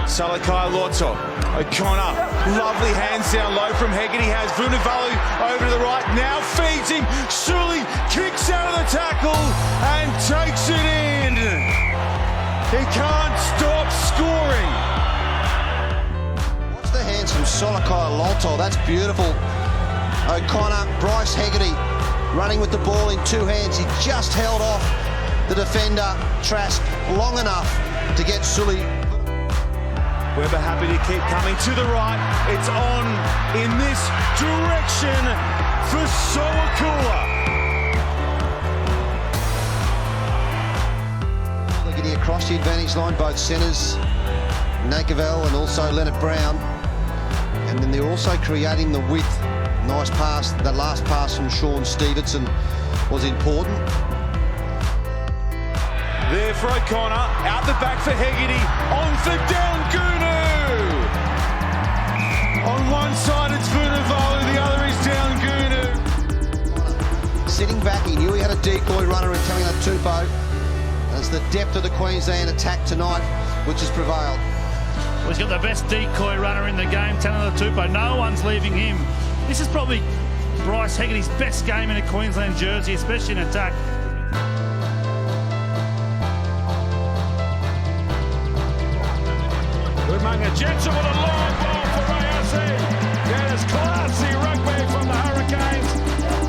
Salakai Lotto, O'Connor, lovely hands down low from Hegarty, has Vunivalu over to the right, now feeds him, Suli kicks out of the tackle and takes it in. He can't stop scoring. Watch the hands from Salakai Lotto, that's beautiful. O'Connor, Bryce Hegarty running with the ball in two hands. He just held off the defender, Trask, long enough to get Suli. Weber happy to keep coming to the right. It's on in this direction for Sowakula. They're getting across the advantage line, both centres, Nakevel and also Leonard Brown. And then they're also creating the width. Nice pass, the last pass from Sean Stevenson was important. There for O'Connor, out the back for Hegarty, on for Daugunu! On one side it's Vunivalu, the other is Daugunu. Sitting back, he knew he had a decoy runner in coming up Tupou. That's the depth of the Queensland attack tonight, which has prevailed. Well, he's got the best decoy runner in the game, Tanner Tupou. No one's leaving him. This is probably Bryce Hegarty's best game in a Queensland jersey, especially in attack. Jensen with a long ball for Rayasi. That is classy rugby from the Hurricanes.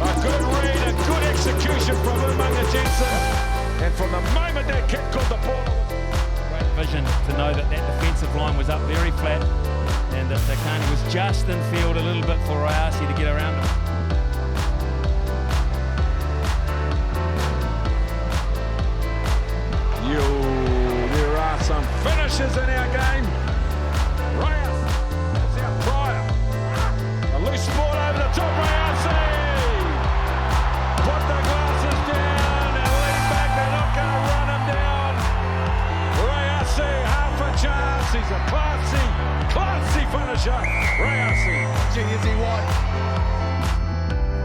A good read, a good execution from Umaga Jensen. And from the moment that kick caught the ball. Great vision to know that that defensive line was up very flat and that Daugunu was just in field a little bit for Rayasi to get around him. There are some finishes in our game. Rayasi, it's out Pryor. A loose ball over the top, Rayasi. Put the glasses down and lean back. They're not going to run him down. Rayasi, half a chance. He's a classy finisher. Rayasi. Gee, is he white?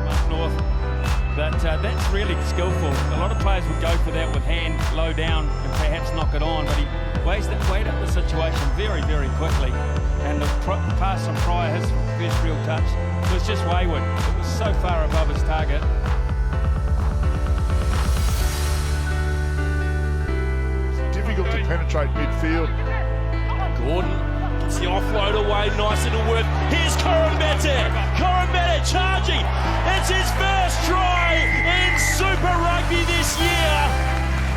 Up north. But that's really skillful. A lot of players would go for that with hand low down and perhaps knock it on, but he weighed up the situation very, very quickly. And the pass from Pryor, his first real touch, was just wayward. It was so far above his target. It's difficult to penetrate midfield. Gordon gets the offload away, nice little work. Here's Koroibete charging. It's his first try in Super Rugby this year.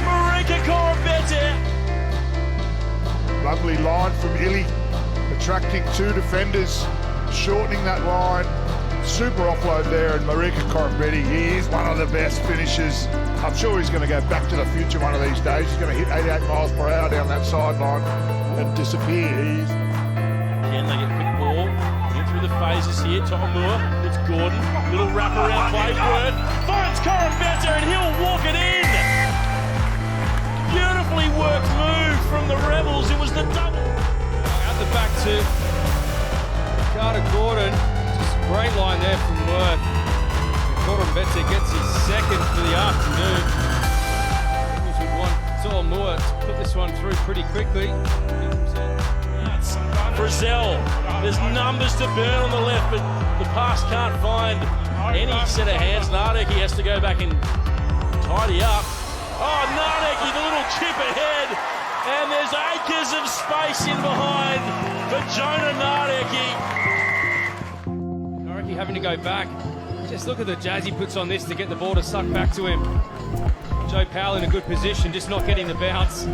Marika Koroibete. Lovely line from Illy, attracting two defenders, shortening that line. Super offload there, and Marika Koroibete, he is one of the best finishers. I'm sure he's going to go back to the future one of these days. He's going to hit 88 miles per hour down that sideline and disappear. Again, they get quick ball. Get through the phases here. Tom Moore. It's Gordon. Little wraparound play work. Finds Koroibete and he'll walk it in. Beautifully worked move from the Rebels. It was the double. Out the back to Carter Gordon. Just a great line there from Worth. Koroibete gets his second for the afternoon. Rebels would want Tom Moore to put this one through pretty quickly. Brazil, there's numbers to burn on the left, but the pass can't find any set of hands. Nareki has to go back and tidy up. Oh, Nareki, the little chip ahead, and there's acres of space in behind for Jona Nareki. Nareki having to go back. Just look at the jazz he puts on this to get the ball to suck back to him. Joe Powell in a good position, just not getting the bounce.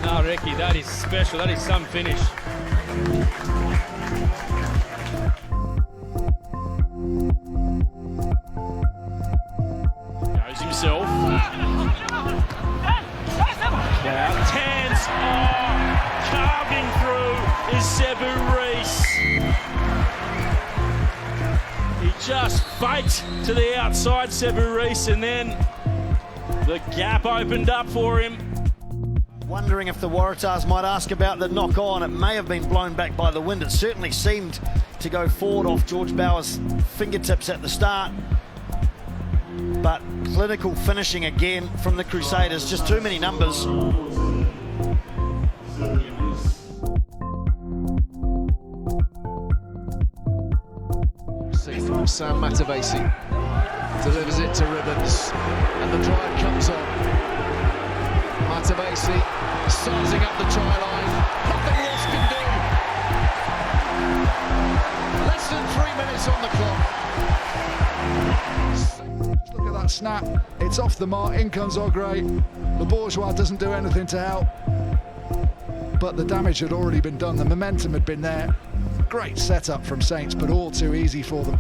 Nareki, that is special, that is some finish. Goes himself. Out. Hands. Oh, carving through is Sevu Reece. He just faked to the outside, Sevu Reece, and then the gap opened up for him. Wondering if the Waratahs might ask about the knock-on. It may have been blown back by the wind. It certainly seemed to go forward off George Bauer's fingertips at the start. But clinical finishing again from the Crusaders. Just too many numbers. Sam Matavesi delivers it to Ribbons, and the drive comes on. Matavesi sizing up the try line. Nothing Ross can do. Less than 3 minutes on the clock. Look at that snap. It's off the mark. In comes Ogre. Le Bourgeois doesn't do anything to help. But the damage had already been done. The momentum had been there. Great setup from Saints, but all too easy for them.